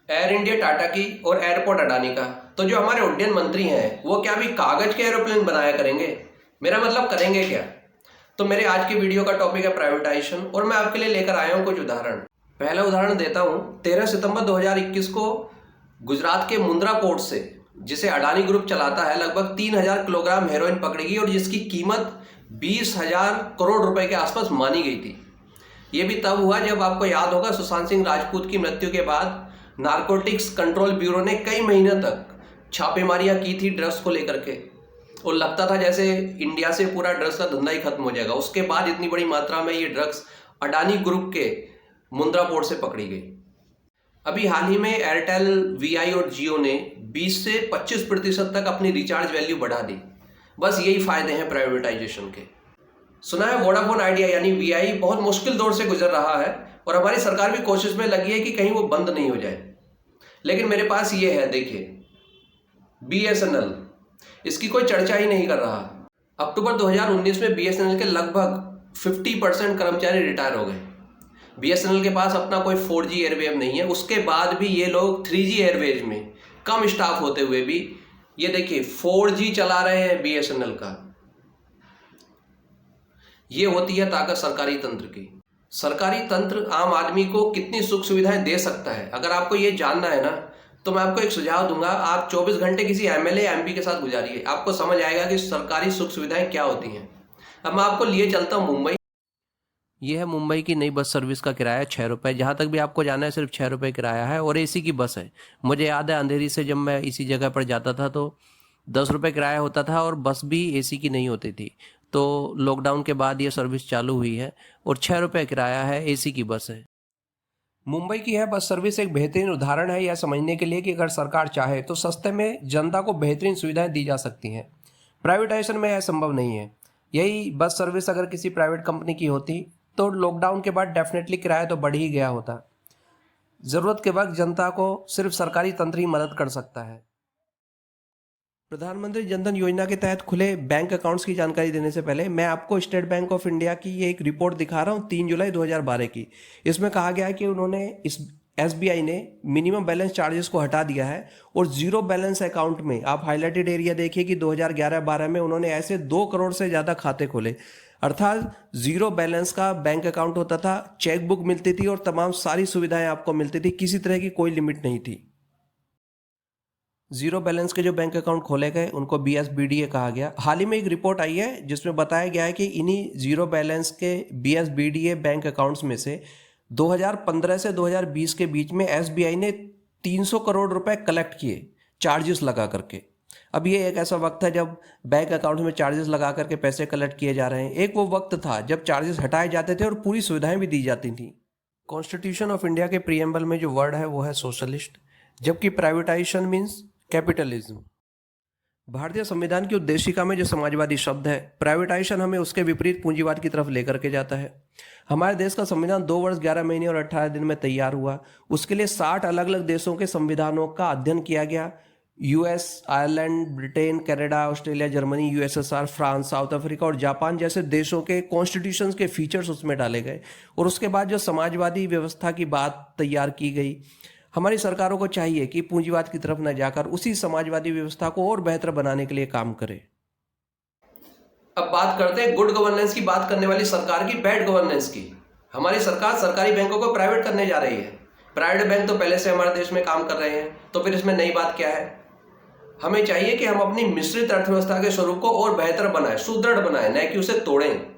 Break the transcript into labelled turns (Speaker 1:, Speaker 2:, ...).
Speaker 1: Air India Tata की और airport Adani का। तो जो हमारे उड्डयन मंत्री हैं वो क्या अभी कागज के एरोप्लेन बनाया करेंगे? मेरा मतलब करेंगे क्या? तो मेरे आज की वीडियो का टॉपिक है प्राइवेटाइजेशन और मैं आपके लिए लेकर आया हूं कुछ उदाहरण। पहला उदाहरण देता हूं। 13 सितंबर 2021 को गुजरात के मुंद्रा पोर्ट से, जिसे अडानी ग्रुप चलाता है, लगभग 3000 किलोग्राम हेरोइन पकड़ी गई और जिसकी कीमत 20,000 करोड़ रुपए के आसपास मानी गई थी। ये भी तब हुआ जब आपको याद होगा सुशांत सिंह राजपूत की मृत्यु के बाद नारकोटिक्स कंट्रोल ब्यूरो ने कई महीने तक छापेमारियां की थी ड्रग्स को लेकर के, और लगता था जैसे इंडिया से पूरा ड्रग्स का धंधा ही खत्म हो जाएगा। उसके बाद इतनी बड़ी मात्रा में ये ड्रग्स अडानी ग्रुप के मुंद्रा पोर्ट से पकड़ी गई। अभी हाल ही में एयरटेल, वीआई और जियो ने 20 से 25% तक अपनी रिचार्ज वैल्यू बढ़ा दी। बस यही फायदे हैं प्राइवेटाइजेशन के। सुना है वोडाफोन आइडिया यानी वीआई बहुत मुश्किल दौर से गुजर रहा है और हमारी सरकार भी कोशिश में लगी है कि कहीं वो बंद नहीं हो जाए। लेकिन मेरे पास ये है, देखिए, बीएसएनएल, इसकी कोई चर्चा ही नहीं कर रहा। अक्टूबर 2019 में बीएसएनएल के लगभग 50% कर्मचारी रिटायर हो गए। बीएसएनएल के पास अपना कोई 4G एयरवेव नहीं है। उसके बाद भी ये लोग 3G एयरवेव में कम स्टाफ होते हुए भी, ये देखिए, 4G चला रहे हैं बीएसएनएल का। ये होती है ताकत सरकारी तंत्र की। सरकारी तंत्र आम आदमी को कितनी सुख सुविधाएं दे सकता है, अगर आपको ये जानना है ना, तो मैं आपको एक सुझाव दूंगा। आप 24 घंटे किसी एमएलए एमपी के साथ गुजारिए, आपको समझ आएगा कि सरकारी सुख सुविधाएं क्या होती हैं। अब मैं आपको लिए चलता हूँ मुंबई। ये है मुंबई की नई बस सर्विस का किराया 6 रुपये। जहाँ तक भी आपको जाना है सिर्फ 6 रुपये किराया है और एसी की बस है। मुझे याद है अंधेरी से जब मैं इसी जगह पर जाता था तो 10 रुपये किराया होता था और बस भी एसी की नहीं होती थी। तो लॉकडाउन के बाद ये सर्विस चालू हुई है और 6 रुपये किराया है, एसी की बस है। मुंबई की यह बस सर्विस एक बेहतरीन उदाहरण है यह समझने के लिए कि अगर सरकार चाहे तो सस्ते में जनता को बेहतरीन सुविधाएं दी जा सकती हैं। प्राइवेटाइजेशन में यह संभव नहीं है। यही बस सर्विस अगर किसी प्राइवेट कंपनी की होती तो लॉकडाउन के बाद डेफिनेटली किराया तो बढ़ ही गया होता। ज़रूरत के वक्त जनता को सिर्फ सरकारी तंत्र ही मदद कर सकता है। प्रधानमंत्री जनधन योजना के तहत खुले बैंक अकाउंट्स की जानकारी देने से पहले मैं आपको स्टेट बैंक ऑफ इंडिया की ये एक रिपोर्ट दिखा रहा हूँ 3 जुलाई 2012 की। इसमें कहा गया है कि उन्होंने एसबीआई ने मिनिमम बैलेंस चार्जेस को हटा दिया है और जीरो बैलेंस अकाउंट में आप हाईलाइटेड एरिया देखिए कि 2011-12 में उन्होंने ऐसे 2 करोड़ से ज़्यादा खाते खोले। अर्थात जीरो बैलेंस का बैंक अकाउंट होता था, चेकबुक मिलती थी और तमाम सारी सुविधाएं आपको मिलती थी, किसी तरह की कोई लिमिट नहीं थी। जीरो बैलेंस के जो बैंक अकाउंट खोले गए उनको बीएसबीडीए कहा गया। हाल ही में एक रिपोर्ट आई है जिसमें बताया गया है कि इन्हीं जीरो बैलेंस के बीएसबीडीए बैंक अकाउंट्स में से 2015 से 2020 के बीच में एसबीआई ने 300 करोड़ रुपए कलेक्ट किए चार्जेस लगा करके। अब ये एक ऐसा वक्त है जब बैंक अकाउंट में चार्जेस लगा करके पैसे कलेक्ट किए जा रहे हैं। एक वो वक्त था जब चार्जेस हटाए जाते थे और पूरी सुविधाएं भी दी जाती थी। कॉन्स्टिट्यूशन ऑफ इंडिया के प्रीएम्बल में जो वर्ड है वो है सोशलिस्ट, जबकि प्राइवेटाइजेशन मीन्स कैपिटलिज्म। भारतीय संविधान की उद्देशिका में जो समाजवादी शब्द है, प्राइवेटाइजेशन हमें उसके विपरीत पूंजीवाद की तरफ लेकर के जाता है। हमारे देश का संविधान 2 वर्ष 11 महीने और 18 दिन में तैयार हुआ। उसके लिए 60 अलग अलग देशों के संविधानों का अध्ययन किया गया। US, Ireland, Britain, Canada, Australia, Germany, USSR, France, south Africa और जापान जैसे देशों के कॉन्स्टिट्यूशंस के फीचर्स उसमें डाले गए और उसके बाद जो समाजवादी व्यवस्था की बात तैयार की गई। हमारी सरकारों को चाहिए कि पूंजीवाद की तरफ न जाकर उसी समाजवादी व्यवस्था को और बेहतर बनाने के लिए काम करे। अब बात करते हैं गुड गवर्नेंस की बात करने वाली सरकार की बैड गवर्नेंस की। हमारी सरकार सरकारी बैंकों को प्राइवेट करने जा रही है। प्राइवेट बैंक तो पहले से हमारे देश में काम कर रहे हैं, तो फिर इसमें नई बात क्या है? हमें चाहिए कि हम अपनी मिश्रित अर्थव्यवस्था के स्वरूप को और बेहतर बनाएं, सुदृढ़ बनाएं, न कि उसे तोड़ें।